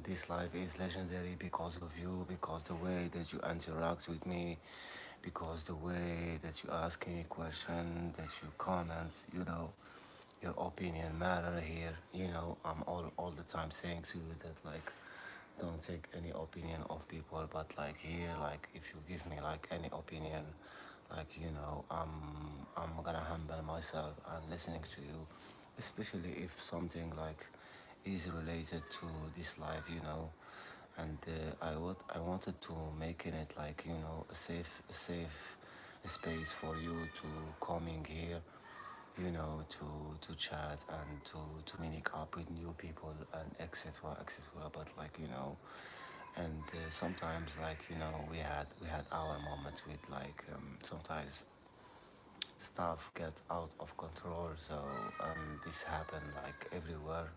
this life is legendary because of you, because the way that you interact with me, because the way that you ask me question, that you comment, your opinion matter here. I'm all the time saying to you that like don't take any opinion of people, but like here, like if you give me like any opinion, like I'm gonna humble myself and listening to you, especially if something like is related to this life, and I wanted to making it like a safe space for you to coming here, to chat and to meet up with new people and etc etc. But like and sometimes like we had our moments with like sometimes stuff get out of control. So this happened like everywhere.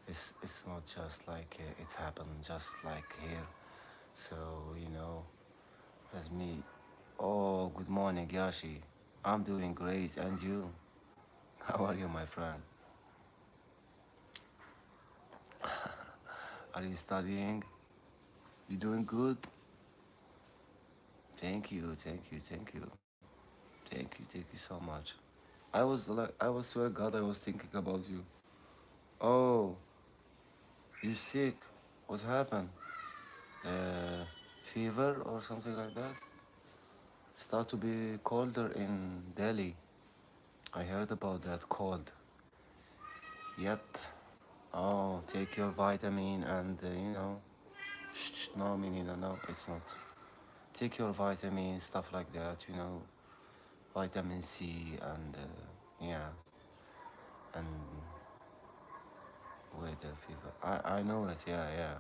It's not just like it's happened just like here. So as me. Oh, good morning, Yashi. I'm doing great, and you? How are you, my friend? Are you studying? You doing good? Thank you, thank you, thank you, thank you so much. I was swear God, I was thinking about you. Oh, you sick? What happened? Fever or something like that? Start to be colder in Delhi. I heard about that cold. Yep. Oh, take your vitamin and no, meaning no, it's not. Take your vitamin, stuff like that. Vitamin C and yeah, and weather fever. I know it. Yeah, yeah,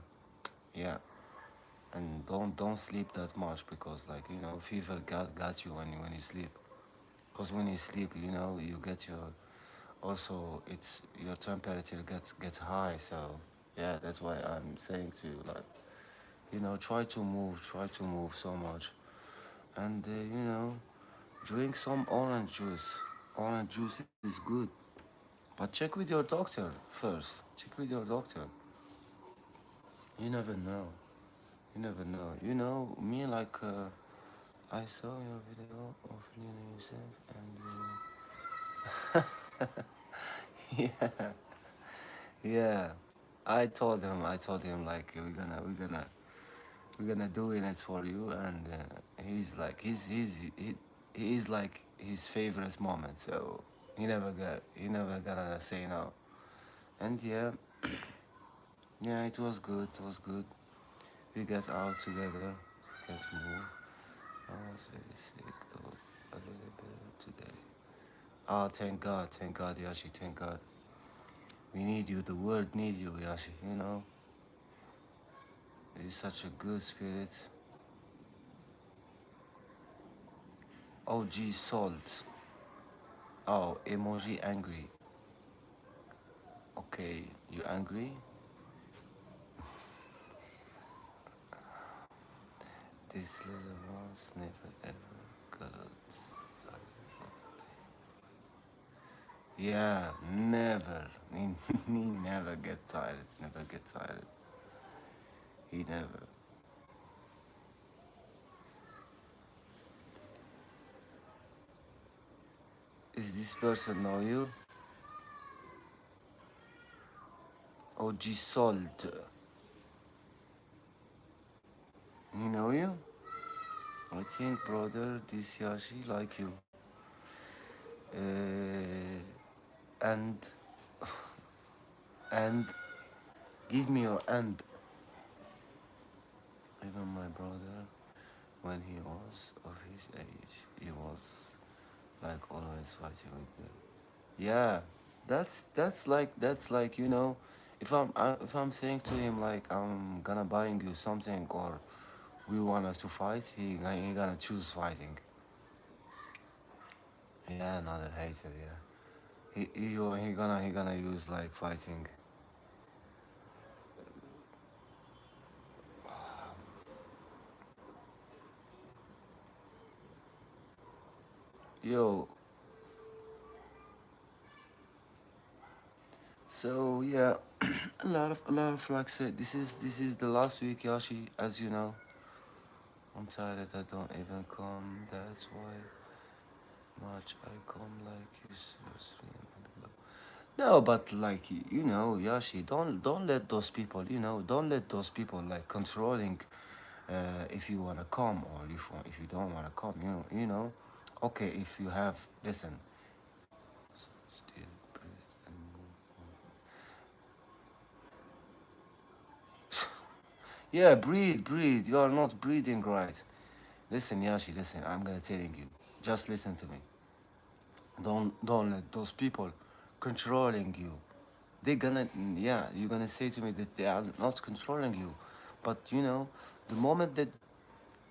yeah. And don't sleep that much because like fever got you when you sleep. Cause when you sleep, you get your also it's your temperature gets high. So yeah, that's why I'm saying to you like try to move so much, and drink some orange juice. Orange juice is good. But check with your doctor first. Check with your doctor. You never know. You never know. Me like I saw your video of Lena Youssef and you. Yeah, yeah. I told him like we're gonna doing it for you, and he's like he is like his favorite moment. So he never gonna say no. And yeah, yeah, it was good. It was good. We get out together, get more. I was very sick though, a little better today. Ah, thank God, Yashi, thank God. We need you, the world needs you, Yashi, You're such a good spirit. OG Salt. Oh, emoji angry. Okay, you angry? These little ones never ever got tired of playing. Yeah, never. He never get tired. Never get tired. He never. Is this person know you? OG Salt. He know you? I think, brother, this Yashi like you. And and give me your end. Even my brother, when he was of his age, he was like always fighting with them. Yeah, that's like if I'm saying to him like I'm gonna buying you something or we want us to fight, he gonna choose fighting. Yeah, another hater. Yeah, he gonna use like fighting. Yo, so yeah, a lot of like say this is the last week, Yashi. As you know, I'm tired. I don't even come. That's why much I come like you seriously and glow. No, but like Yashi, don't let those people, don't let those people like controlling if you wanna come or if you don't wanna come, Okay, if you have listen, still breathe and move on. Yeah, breathe. You are not breathing right. Listen, Yashi, listen. I'm gonna telling you. Just listen to me. Don't let those people controlling you. They're gonna yeah. You're gonna say to me that they are not controlling you, but the moment that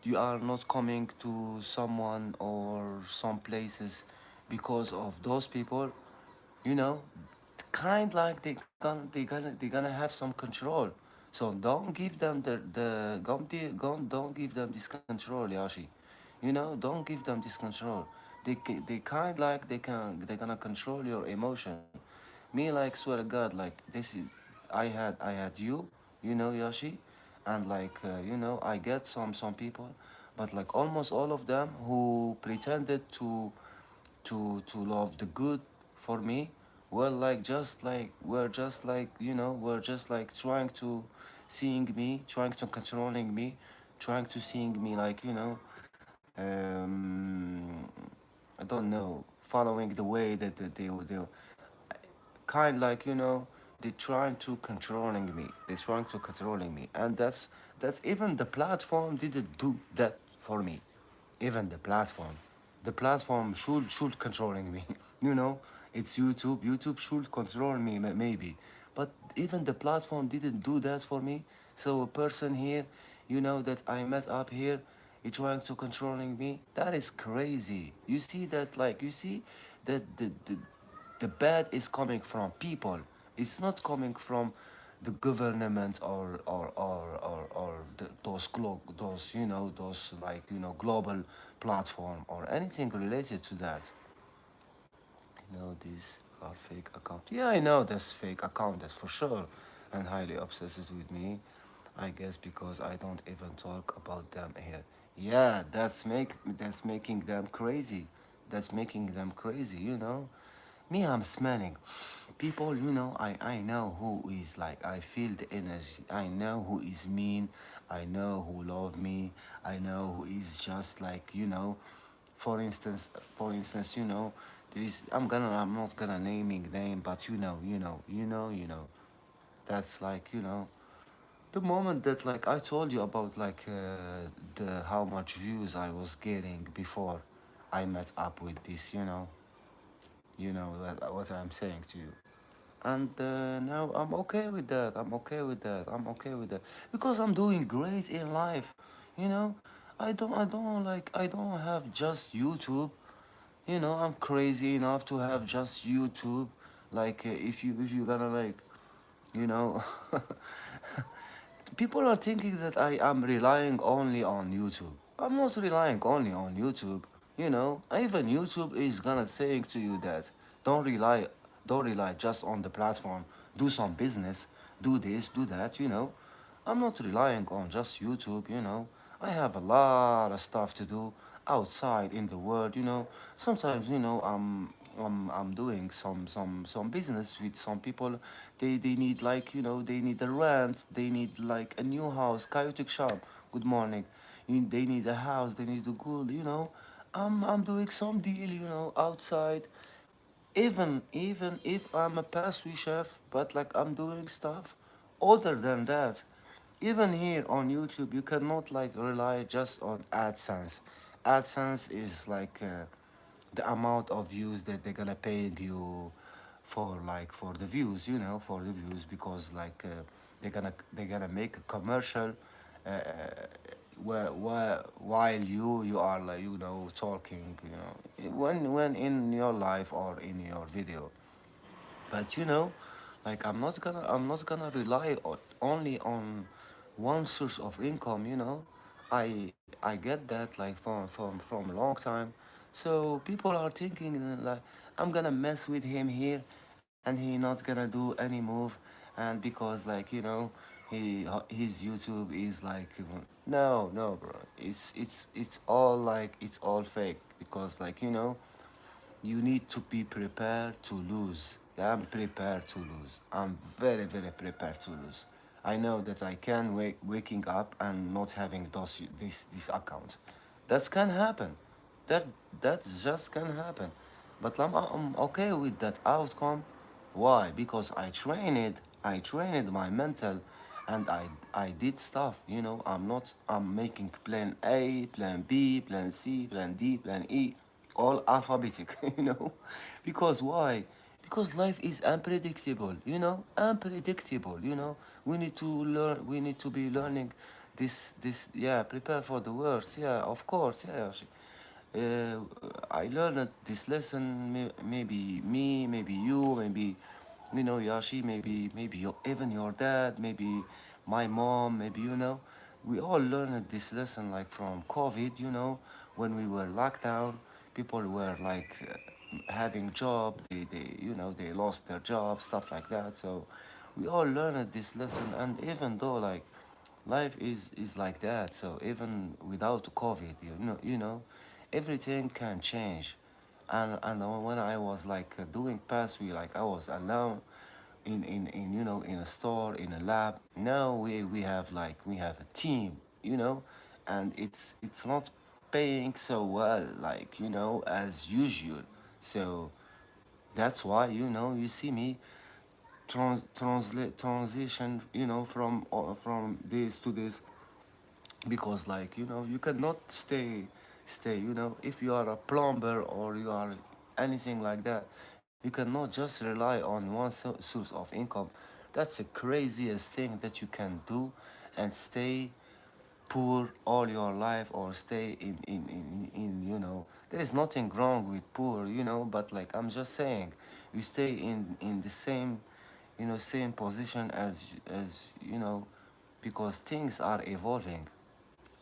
you are not coming to someone or some places because of those people, you know kind like they gonna have some control. So don't give them don't give them this control, Yashi. Don't give them this control. They kind like they're gonna control your emotion. Me, like, swear to God, like, this is I had you, Yashi. And like I get some people, but like almost all of them who pretended to love the good for me, we're just like trying to seeing me, trying to controlling me, trying to seeing me like I don't know, following the way that they would do, kind like they're trying to controlling me, and that's even the platform didn't do that for me. Even the platform should controlling me. you know it's YouTube should control me, maybe, but even the platform didn't do that for me. So a person here, that I met up here, he trying to controlling me. That is crazy. You see that, like, you see that the bad is coming from people. It's not coming from the government or those those, like, global platform or anything related to that. These are fake account. Yeah, I know that's fake account, that's for sure, and highly obsessed with me. I guess because I don't even talk about them here. Yeah, that's making them crazy. That's making them crazy. Me, I'm smelling people. I know who is, like, I feel the energy. I know who is mean. I know who love me. I know who is just like, for instance, there is, I'm not gonna naming name, but that's like, the moment that, like, I told you about, like, the how much views I was getting before I met up with this, what I'm saying to you. And now I'm okay with that. Because I'm doing great in life. You know, I don't have just YouTube. I'm crazy enough to have just YouTube. Like, if you gonna, like, you know people are thinking that I am relying only on YouTube. I'm not relying only on YouTube. Even YouTube is gonna saying to you that don't rely, don't rely just on the platform. Do some business. Do this. Do that. I'm not relying on just YouTube. I have a lot of stuff to do outside in the world. Sometimes, I'm doing some business with some people. They need, like, they need a rent. They need, like, a new house. Chaotic shop. Good morning. They need a house. They need a good. I'm doing some deal. Outside. Even if I'm a pastry chef, but, like, I'm doing stuff other than that. Even here on YouTube, you cannot, like, rely just on AdSense. AdSense is like, the amount of views that they're gonna pay you for, like, for the views, for the views, because, like, they're gonna make a commercial, while you are, like, talking, when in your live or in your video. But, like, I'm not gonna rely only on one source of income. I get that, like, from a long time. So people are thinking, like, I'm gonna mess with him here, and he not gonna do any move, and because like his YouTube is like no, no, bro, it's all like it's all fake, because like you need to be prepared to lose. I'm prepared to lose. I'm very, very prepared to lose. I know that I can waking up and not having this account. That can happen. That that just can happen. But I'm okay with that outcome. Why? Because I trained my mental, and I did stuff. I'm making plan A, plan B, plan C, plan D, plan E, all alphabetic. Because why? Because life is unpredictable. Unpredictable. We need to learn. We need to be learning this. Yeah, prepare for the worst. Yeah, of course. Yeah. uh, I learned this lesson. Maybe me, maybe you, maybe Yashi, maybe even your dad, maybe my mom, maybe we all learned this lesson like from COVID. When we were locked down, people were like having job. They lost their job, stuff like that. So we all learned this lesson, and even though like life is like that, so even without COVID, everything can change. And when I was like doing pass, like I was alone in a store, in a lab. Now we have like we have a team, and it's not paying so well, like as usual. So that's why you see me transition, from this to this, because like you cannot stay, if you are a plumber or you are anything like that. You cannot just rely on one source of income. That's the craziest thing that you can do, and stay poor all your life, or stay in there is nothing wrong with poor, but like I'm just saying, you stay in the same position as because things are evolving.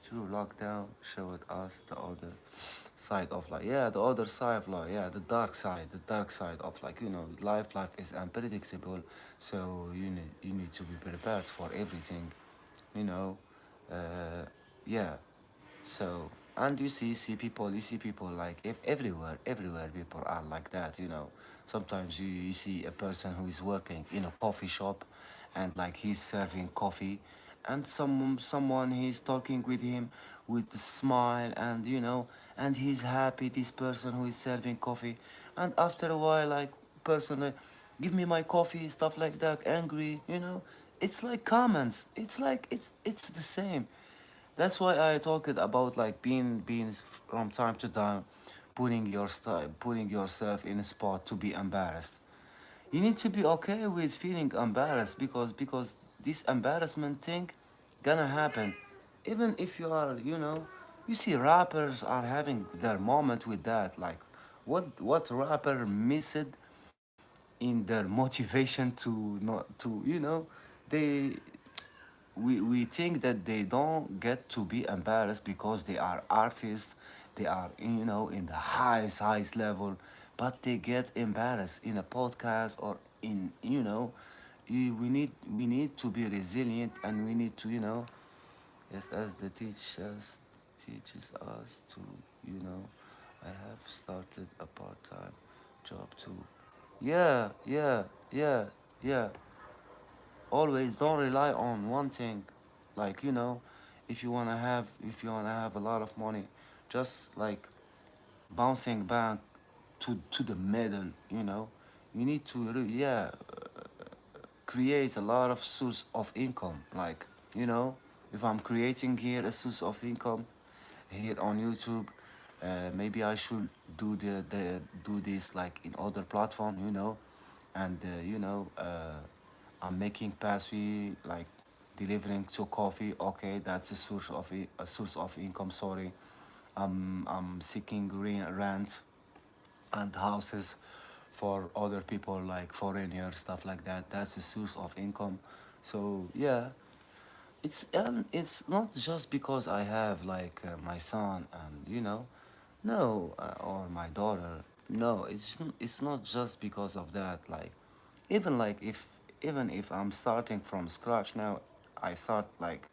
True, lockdown showed us the other side of life. Yeah, the other side of life. Yeah, the dark side of like life. Life is unpredictable, so you need to be prepared for everything. You know, uh, yeah. So, and you see people like if everywhere people are like that. Sometimes you see a person who is working in a coffee shop, and like he's serving coffee, and someone he's talking with him with a smile, and he's happy, this person who is serving coffee. And after a while, like person give me my coffee, stuff like that, angry. It's like comments. It's like it's the same. That's why I talked about like being from time to time, putting yourself in a spot to be embarrassed. You need to be okay with feeling embarrassed, because this embarrassment thing gonna happen. Even if you see rappers are having their moment with that. Like, what rapper missed in their motivation to not to they we think that they don't get to be embarrassed because they are artists, they are in the highest level, but they get embarrassed in a podcast, or in we need to be resilient, and we need to yes, as the teaches us to I have started a part-time job too. Yeah, yeah, yeah, yeah. Always don't rely on one thing. Like if you wanna have a lot of money, just like bouncing back to the middle. You need to create a lot of source of income. Like if I'm creating here a source of income here on YouTube, maybe I should do this like in other platform. And I'm making passive, like delivering to coffee. Okay, that's a source of income. Sorry, I'm seeking rent and houses for other people, like foreigners, stuff like that. That's a source of income. So yeah, it's not just because I have like my son, and no, or my daughter. No, it's not just because of that. Like even like even if I'm starting from scratch now, I start like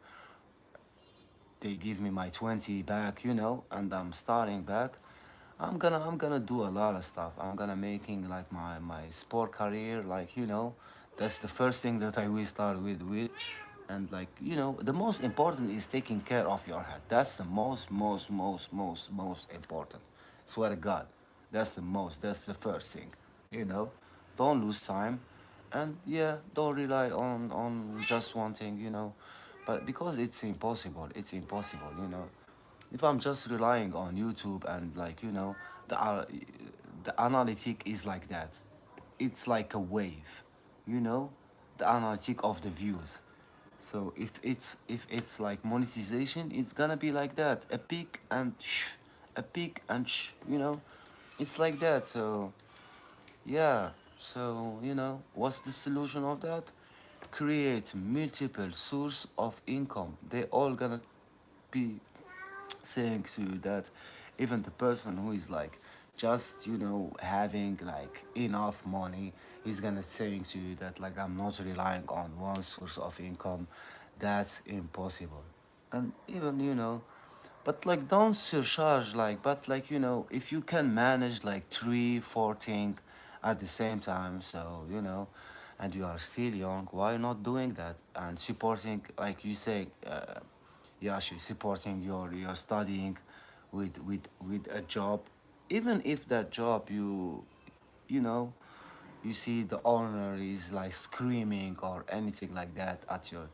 they give me my 20 back, and I'm starting back. I'm gonna do a lot of stuff. I'm gonna making like my sport career, like that's the first thing that I will start with. And like the most important is taking care of your health. That's the most important. Swear to God, that's the first thing. you know don't lose time, and yeah, don't rely on just one thing, but because it's impossible. If I'm just relying on YouTube and like the analytic is like that. It's like a wave, you know, the analytic of the views. So if it's like monetization, it's gonna be like that, a peak and shh, a peak and shh, it's like that. So yeah, so what's the solution of that? Create multiple source of income. They all gonna be saying to you that even the person who is like just having like enough money, he's gonna saying to you that like I'm not relying on one source of income. That's impossible. And even but like don't surcharge, like, but like if you can manage like three four things at the same time, so and you are still young, why not doing that and supporting, like you say, yeah, she's supporting your studying with a job, even if that job you know you see the owner is like screaming or anything like that at your,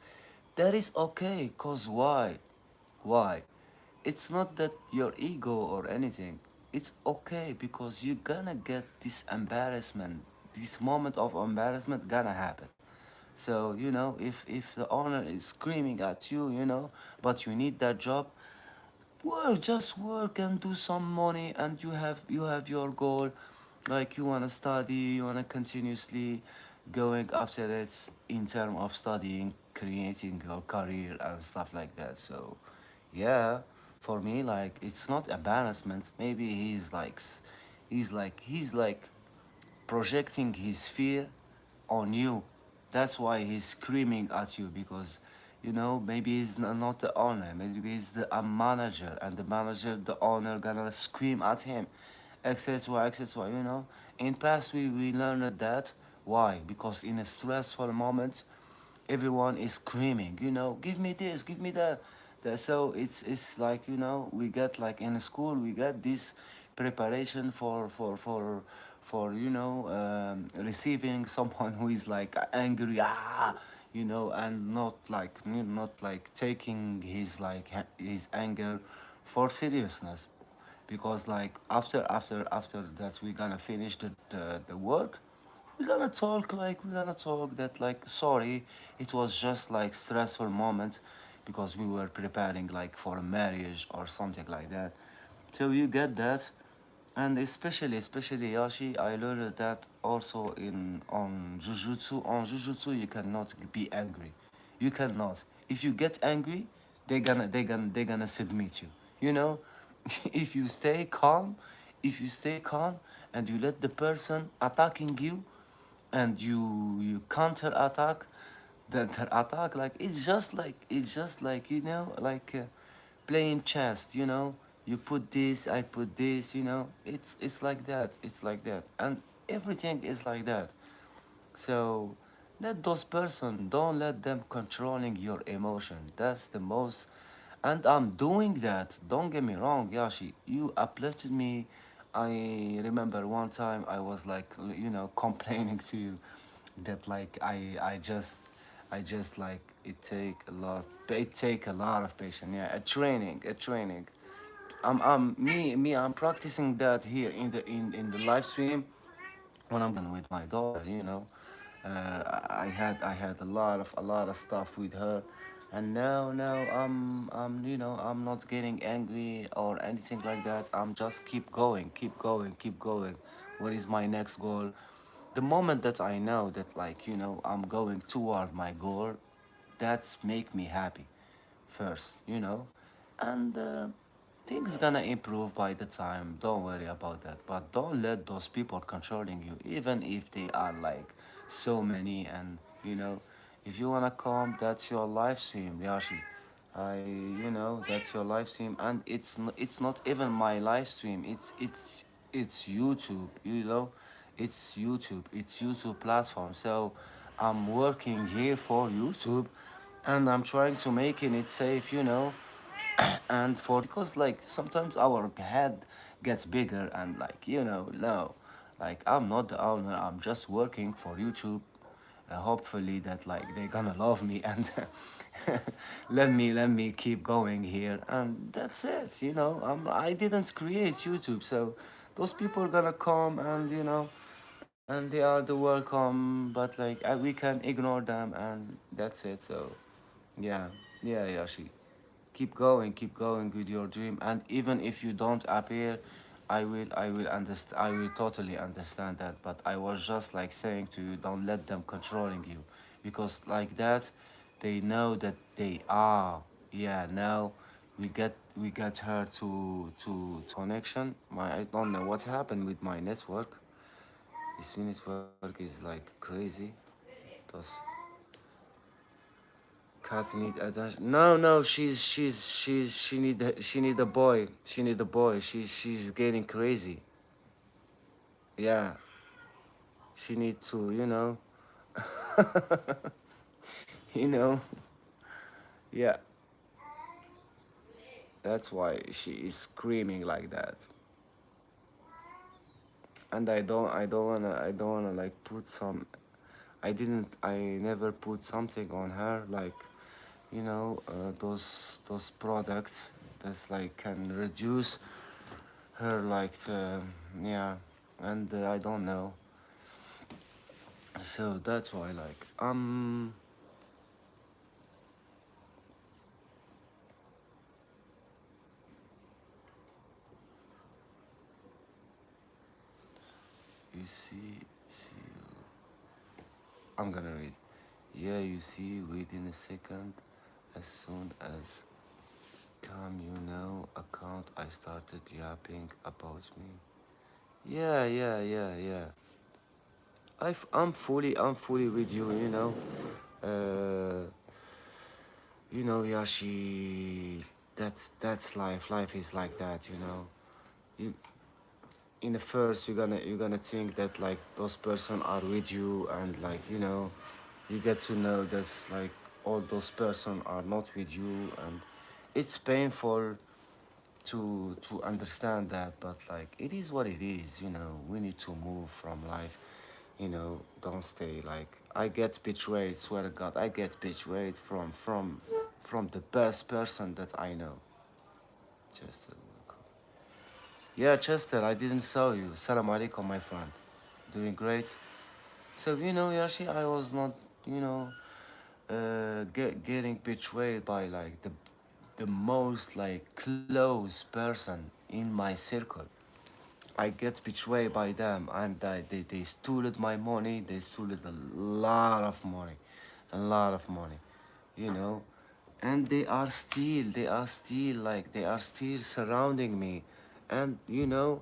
that is okay. Cause why it's not that your ego or anything. It's okay because you're gonna get this embarrassment, this moment of embarrassment gonna happen. So if the owner is screaming at you, but you need that job, work, just work and do some money, and you have your goal, like you wanna study, you wanna continuously going after it in terms of studying, creating your career and stuff like that. So yeah, for me, like, it's not embarrassment. Maybe he's like projecting his fear on you. That's why he's screaming at you, because maybe he's not the owner, maybe he's the a manager, and the manager, the owner gonna scream at him, etc, etc. In past we learned that. Why? Because in a stressful moment, everyone is screaming, give me this, give me that. So it's like, we get like in school, we get this preparation for receiving someone who is like angry, and not like taking his anger for seriousness. Because like after that we're gonna finish the work, we're gonna talk that, like, sorry, it was just like stressful moment because we were preparing like for a marriage or something like that. So you get that. And especially Yashi, I learned that also in on jujutsu. On jujutsu, you cannot be angry. You cannot. If you get angry, they're gonna submit you. You know, if you stay calm, if you stay calm and you let the person attacking you, and you counter attack the attack, like it's just like like playing chess. You put this, I put this. It's like that, and everything is like that. So let those person, don't let them controlling your emotion. That's the most. And I'm doing that, don't get me wrong, Yashi, you uplifted me. I remember one time I was like complaining to you that like I just like it take a lot of patience. Yeah, a training. I'm practicing that here in the live stream when I'm with my daughter. I had a lot of stuff with her, and now I'm not getting angry or anything like that. I'm just keep going, keep going, keep going. What is my next goal? The moment that I know that, like, I'm going toward my goal, that's make me happy first. And things gonna improve by the time, don't worry about that. But don't let those people controlling you, even if they are like so many, and you know. If you wanna come, that's your live stream, Yashi. That's your live stream, and it's not even my live stream. It's YouTube, you know. It's YouTube platform. So I'm working here for YouTube, and I'm trying to making it safe, you know. And for because like sometimes our head gets bigger, and like, you know, no, like I'm not the owner, I'm just working for YouTube. Hopefully that like they're gonna love me, and let me keep going here, and that's it, you know. I didn't create YouTube, so those people are gonna come, and you know, and they are the welcome, but like we can ignore them, and that's it. So yeah, yeah, Yashi, keep going with your dream, and even if you don't appear, I will understand, I will totally understand that. But I was just like saying to you, don't let them controlling you, because like that they know that they are. Yeah, now we get her to connection. My, I don't know what happened with my network. This network is like crazy. Does cat need attention? No, no, she need a boy. She need a boy. She's getting crazy. Yeah, she need to, you know, you know. Yeah, that's why she is screaming like that. And I don't wanna like put some. I never put something on her, like, you know, those products that's like can reduce her, like, yeah. And I don't know. So that's why, like, you see, I'm gonna read. Yeah, you see, within a second, as soon as come, you know, account, I started yapping about me. Yeah, yeah, yeah, yeah. I'm fully with you, you know. Uh, yeah, that's life. Life is like that, you know. You in the first you're gonna think that like those person are with you, and like, you know, you get to know that's like all those person are not with you, and it's painful to understand that, but like it is what it is, you know. We need to move from life, you know. Don't stay like, I get betrayed, swear to God, I get betrayed from the best person that I know. Chester, yeah, Chester, I didn't saw you. Salam alaikum, my friend. Doing great. So, you know, Yashi, I was not, you know, getting betrayed by like the most like close person in my circle. I get betrayed by them, and they stole my money. They stole a lot of money, a lot of money, you know. And they are still like, they are still surrounding me. And you know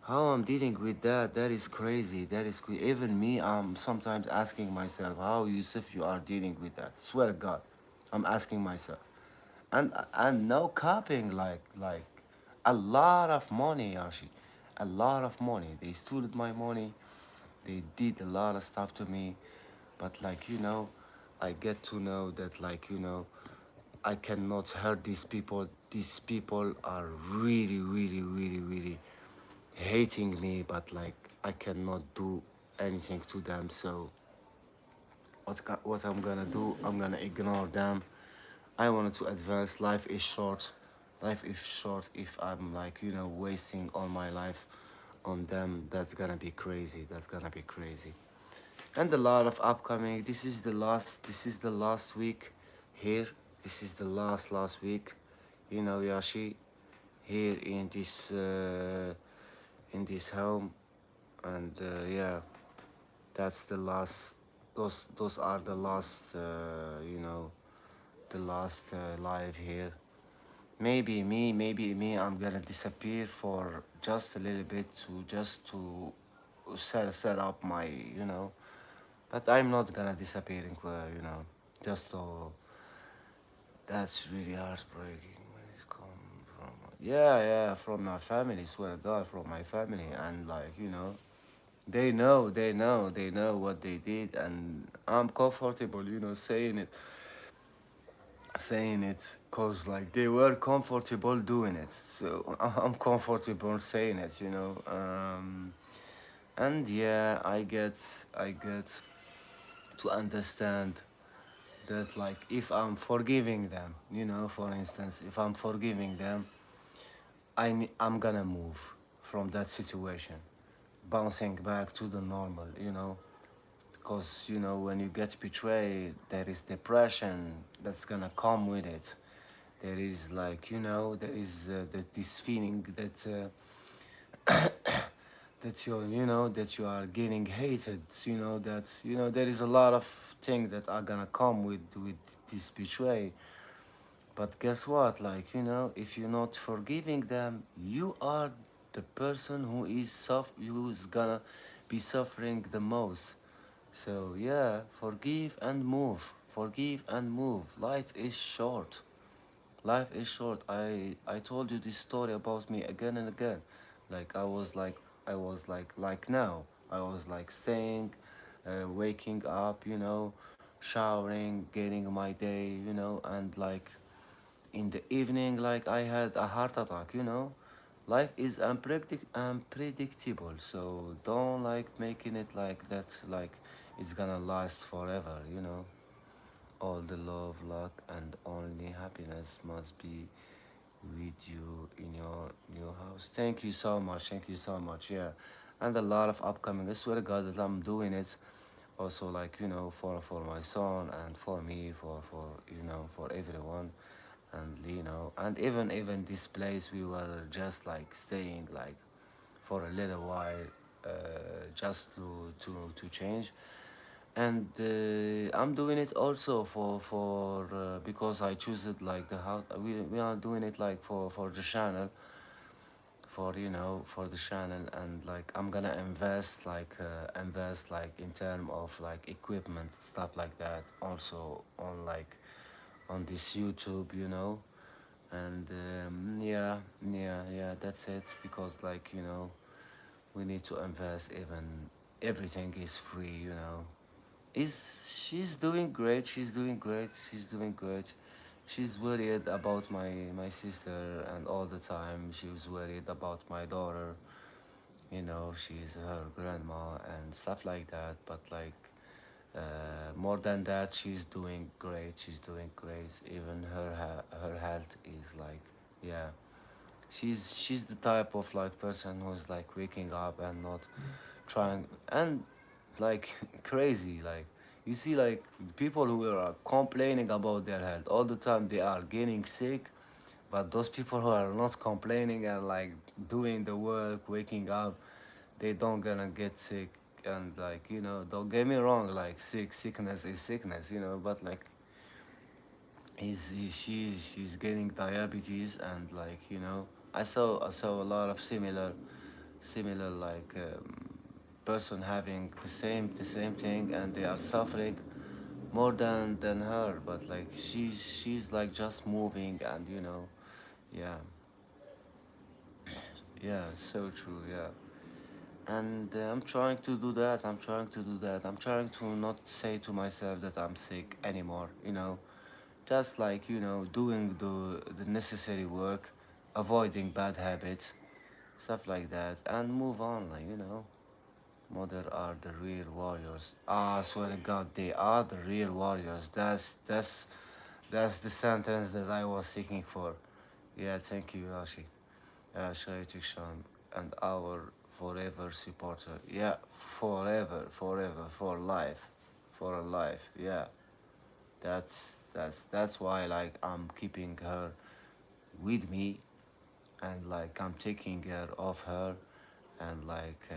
how I'm dealing with that. That is crazy. Even me, I'm sometimes asking myself, how, Yusuf, you are dealing with that. Swear to God, I'm asking myself. And no copying, like a lot of money, Yashi, a lot of money. They stole my money. They did a lot of stuff to me, but like, you know, I get to know that, like, you know, I cannot hurt these people. These people are really, really, really, really hating me, but like I cannot do anything to them. So what I'm gonna do, I'm gonna ignore them. I wanted to advance. Life is short. Life is short. If I'm like, you know, wasting all my life on them, that's gonna be crazy. That's gonna be crazy. And a lot of upcoming. This is the last week here. This is the last week. You know, Yashi, here in this home, and yeah, that's the last. Those are the last. You know, the last live here. Maybe me, I'm gonna disappear for just a little bit, to just to set up my, you know, But I'm not gonna disappearing, just that's really heartbreaking when it's come from, yeah, from my family, swear to God, from my family, and they know what they did, and I'm comfortable, saying it, cause like they were comfortable doing it, so I'm comfortable saying it, and yeah, I get to understand that, like, if I'm forgiving them, for instance, if I'm forgiving them, I'm gonna move from that situation, bouncing back to the normal, because when you get betrayed, there is depression that's gonna come with it. There is, like, there is this feeling that you are getting hated, that there is a lot of things that are gonna come with this betray. But guess what? Like, if you're not forgiving them, you are the person who's gonna be suffering the most. So yeah, forgive and move. Forgive and move. Life is short. Life is short. I told you this story about me again and again. Like I was like now. I was like saying, waking up, showering, getting my day, and like in the evening, like I had a heart attack, Life is unpredictable, so don't like making it like that, like it's gonna last forever, All the love, luck, and only happiness must be with you in your new house. Thank you so much. Thank you so much. Yeah. And a lot of upcoming. I swear to God that I'm doing it also, like, for my son and for me, for everyone. And and even this place we were just like staying like for a little while, just to change. And I'm doing it also for because I choose it like the house. We are doing it like for the channel, for the channel, and like I'm gonna invest like in term of like equipment, stuff like that, also on like on this YouTube, and yeah, that's it, because like we need to invest. Even everything is free, is she's doing great, she's doing great. She's worried about my sister, and all the time she was worried about my daughter. She's her grandma and stuff like that, but like more than that, she's doing great. Even her health is like, yeah, she's the type of like person who's like waking up and not trying, and like crazy, like you see, like people who are complaining about their health all the time, they are getting sick. But those people who are not complaining and like doing the work, waking up, they don't gonna get sick. And like, don't get me wrong, like sickness is sickness, but like she's getting diabetes, and like, I saw a lot of similar like person having the same thing, and they are suffering more than her. But like she's like just moving, and yeah, yeah, so true, yeah. And I'm trying to do that. I'm trying to not say to myself that I'm sick anymore, just like, doing the necessary work, avoiding bad habits, stuff like that, and move on, like, Mother are the real warriors. Ah, I swear to God, they are the real warriors. That's the sentence that I was seeking for. Yeah, thank you, Ashi. Shaitik Shan, and our forever supporter. Yeah, forever, for life, for life. Yeah, that's why, like, I'm keeping her with me, and like I'm taking care of her, and like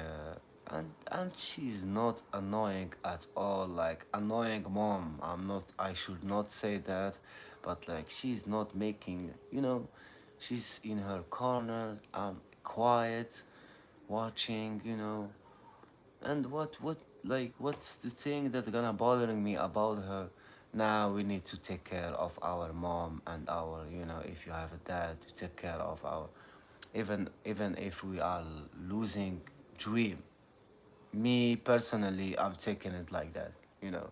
and she's not annoying at all, like annoying mom. I should not say that, but like she's not making, she's in her corner, quiet, watching, and what like what's the thing that gonna bothering me about her? Now we need to take care of our mom and our, if you have a dad, to take care of our, even if we are losing dream. Me personally, I'm taking it like that, you know.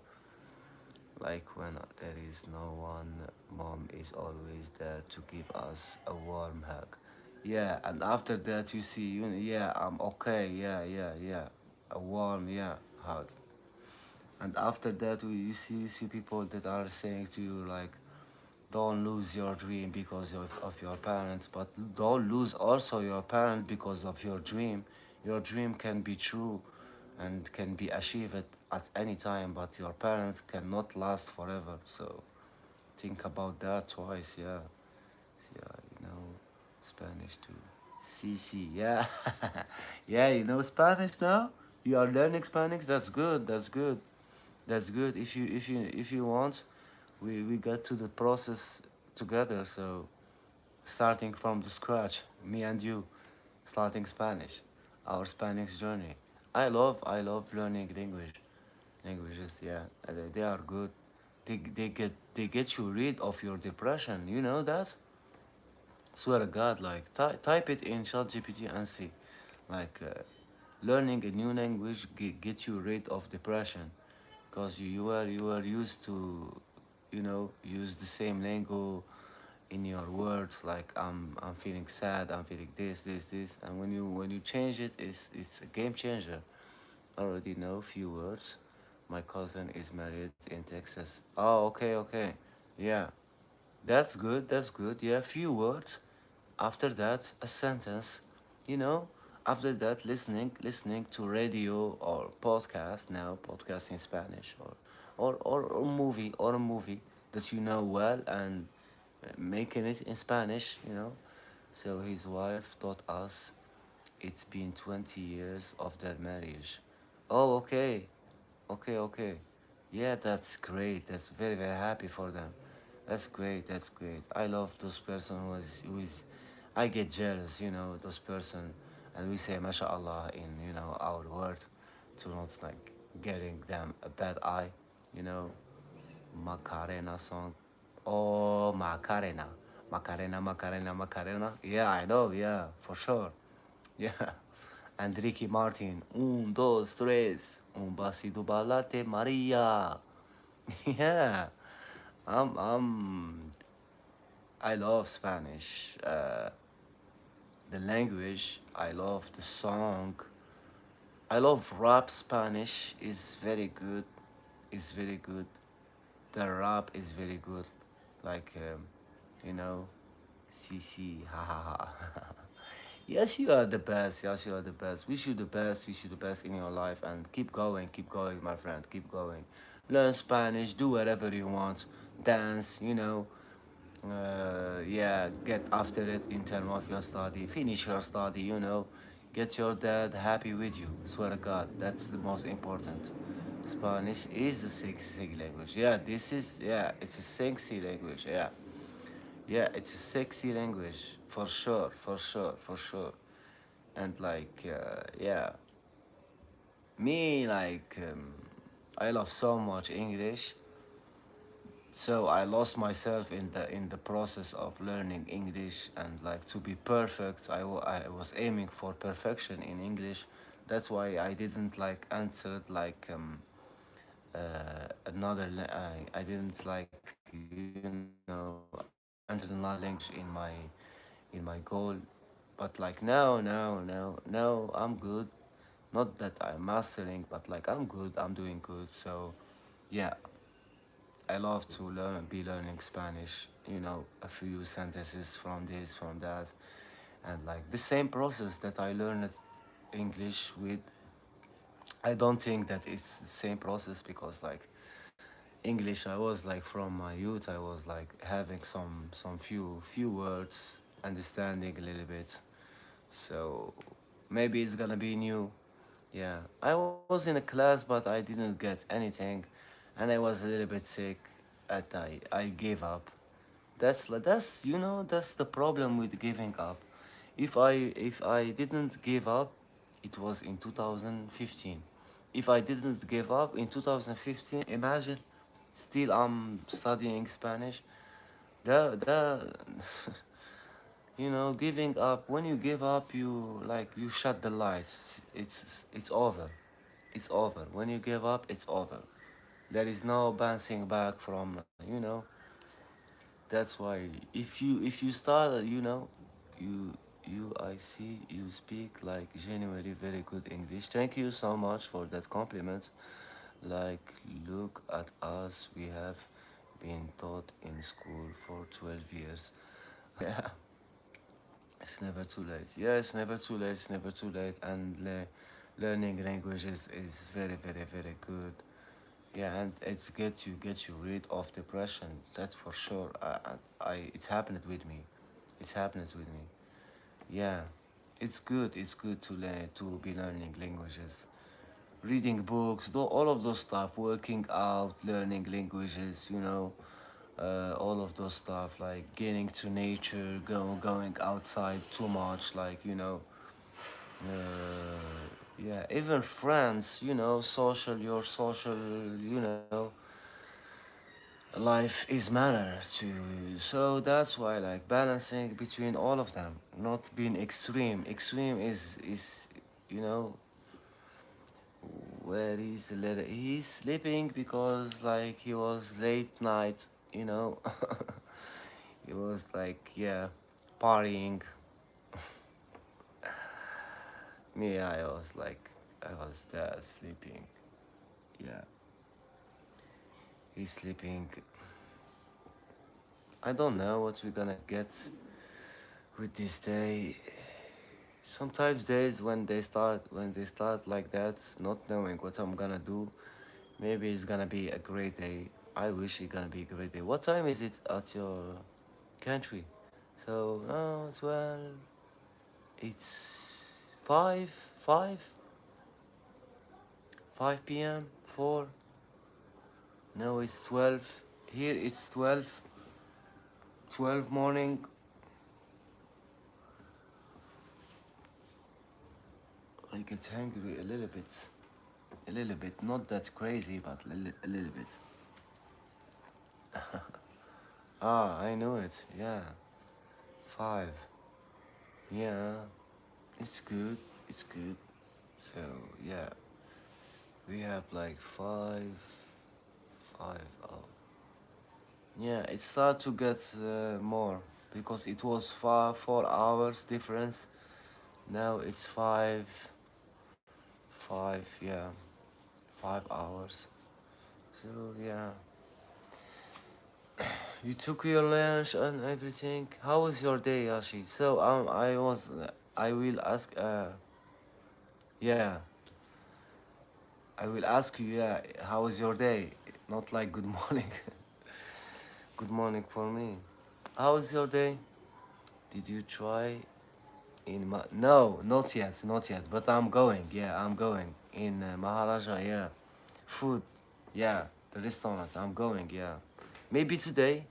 Like when there is no one, mom is always there to give us a warm hug. Yeah, and after that you see, yeah, I'm okay, yeah, yeah, yeah. A warm, yeah, hug. And after that you see people that are saying to you like, don't lose your dream because of your parents, but don't lose also your parent because of your dream. Your dream can be true and can be achieved at any time, but your parents cannot last forever. So think about that twice. Yeah, yeah, Spanish too. Sí, sí, yeah. Yeah, Spanish now. You are learning Spanish. That's good. That's good. That's good. If you want, we got to the process together. So starting from the scratch, me and you, starting Spanish, our Spanish journey. I love learning languages. Yeah, they are good. They get you rid of your depression. You know that? Swear to God, like type it in ChatGPT and see, like learning a new language get you rid of depression, because you are used to, use the same lingo in your words. Like I'm feeling sad, I'm feeling this, and when you change it, it's a game changer. I already know a few words. My cousin is married in Texas. Oh, okay. Yeah, that's good. That's good. Yeah, few words. After that, a sentence. You know. After that, listening to radio or podcast. Now, podcast in Spanish, or movie that you know well, and making it in Spanish. So his wife taught us. It's been 20 years of their marriage. Oh, okay. Okay. Yeah, that's great. That's very, very happy for them. That's great. That's great. I love those person who is I get jealous, those person, and we say mashallah in, our word, to not like getting them a bad eye, you know. Macarena song. Oh, Macarena. Macarena. Yeah, I know, yeah, for sure. Yeah. And Ricky Martin. Un, dos, tres. Un vasito balate Maria. Yeah. I love Spanish. The language. I love the song. I love rap. Spanish is very good. Is very good. The rap is very good. Like, you know, CC, ha ha ha. Yes, you are the best. Yes, you are the best. Wish you the best. Wish you the best in your life, and keep going, my friend. Keep going. Learn Spanish. Do whatever you want. Dance. Yeah, get after it in terms of your study. Finish your study. Get your dad happy with you. Swear to God, that's the most important. Spanish is a sexy language. Yeah, it's a sexy language. Yeah, it's a sexy language for sure, for sure. And like, yeah, me like, I love so much English. So I lost myself in the process of learning English, and like to be perfect. I was aiming for perfection in English. That's why I didn't like answer it like I didn't like, answer another language in my goal. But like now I'm good. Not that I'm mastering, but like I'm good. I'm doing good. So yeah, I love to be learning Spanish. A few sentences from this, from that, and like the same process that I learned English with. I don't think that it's the same process, because like English, I was like from my youth, I was like having some few words, understanding a little bit. So maybe it's gonna be new. Yeah, I was in a class, but I didn't get anything, and I was a little bit sick. I gave up. That's the problem with giving up. If I didn't give up, it was in 2015. if I didn't give up in 2015, imagine, still I'm studying Spanish. The giving up. When you give up, you like you shut the lights. It's over. It's over. When you give up, it's over. There is no bouncing back from. That's why if you start, you I see you speak like genuinely very good English. Thank you so much for that compliment. Like, look at us, we have been taught in school for 12 years. Yeah, it's never too late. Yeah, it's never too late. It's never too late. And learning languages is very, very, very good. Yeah, and it's get you rid of depression. That's for sure. It's happened with me. It's happened with me. Yeah, it's good. It's good to be learning languages, reading books, all of those stuff, working out, learning languages. All of those stuff like getting to nature, going outside too much, like yeah, even friends, your social, life is matter to. So that's why, like, balancing between all of them, not being extreme is you know where is the letter, he's sleeping because like he was late night, you know he was like, yeah, partying. Me, I was there sleeping. Yeah, he's sleeping. I don't know what we're gonna get with this day. Sometimes days when they start like that, not knowing what I'm gonna do, maybe it's gonna be a great day. I wish it's gonna be a great day. What time is it at your country? So, 12. It's 5, 5, 5 p.m. 4. No, it's 12. Here it's 12, 12 morning. I get hungry a little bit. A little bit. Not that crazy, but a little bit. Ah, I know it. Yeah. 5. Yeah. It's good. It's good. So, yeah. We have like 5. 5. Oh. Yeah, it started to get more because it was 4 hours difference. Now it's 5, yeah, 5 hours. So yeah, you took your lunch and everything. How was your day, Yashi? So I will ask. Yeah, I will ask you. Yeah, how was your day? Not like good morning. Good morning for me. How was your day? Did you try no, not yet, not yet, but I'm going. Yeah, I'm going in Maharaja. Yeah, food. Yeah, the restaurant. I'm going. Yeah, maybe today.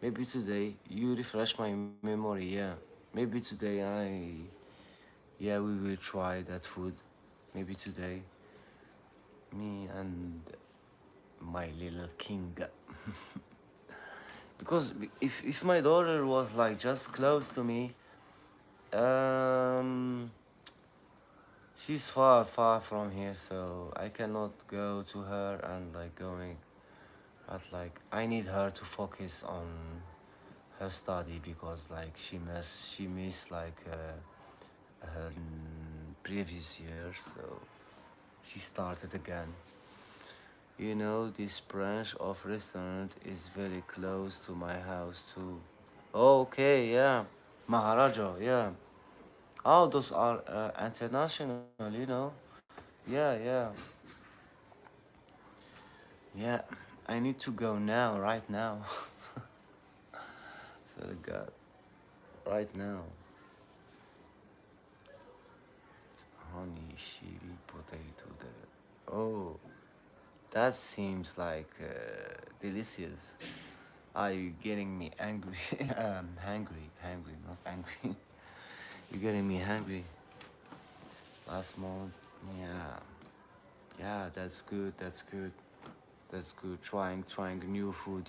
Maybe today you refresh my memory. Yeah, maybe today yeah, we will try that food. Maybe today, me and my little king. Because if my daughter was like just close to me, um she's far, far from here, so I cannot go to her and like going. But like I need her to focus on her study because like she missed like her previous year, so she started again. This branch of restaurant is very close to my house too. Oh, okay, yeah, Maharaja, yeah. Oh, those are international. Yeah, yeah. Yeah, I need to go now, right now. So God, right now. Honey, chili, potato there. Oh, that seems like delicious. Are you getting me angry? Hungry, not angry. You're getting me hungry. Last month, yeah. Yeah, that's good. That's good. That's good. Trying new food.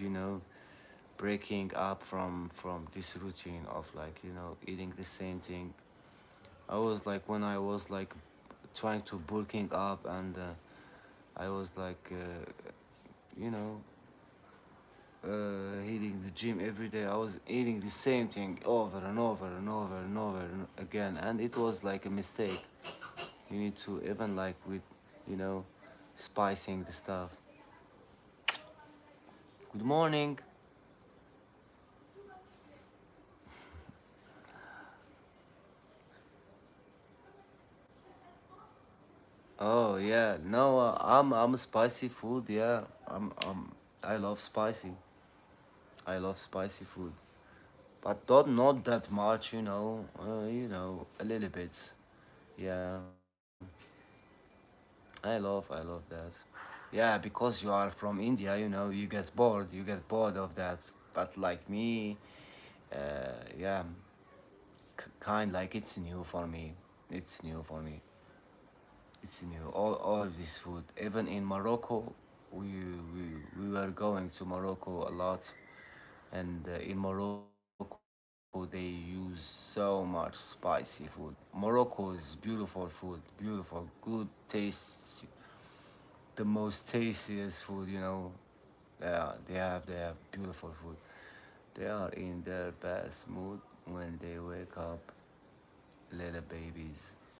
Breaking up from this routine of like eating the same thing. I was like when I was like trying to bulking up, and I was like you know hitting the gym every day. I was eating the same thing over and over and over and over and again, and it was like a mistake. You need to even like with you know spicing the stuff. Good morning. Oh yeah, no, I'm a spicy food. Yeah, I love spicy. I love spicy food, but not that much. A little bit. Yeah, I love that. Yeah, because you are from India, you get bored of that. But like me, yeah, kind like it's new for me. It's new for me. It's new. All of this food. Even in Morocco, we we we were going to Morocco a lot, and in Morocco they use so much spicy food. Morocco is beautiful food, beautiful, good taste, the most tastiest food. Yeah, they have beautiful food. They are in their best mood when they wake up, little babies.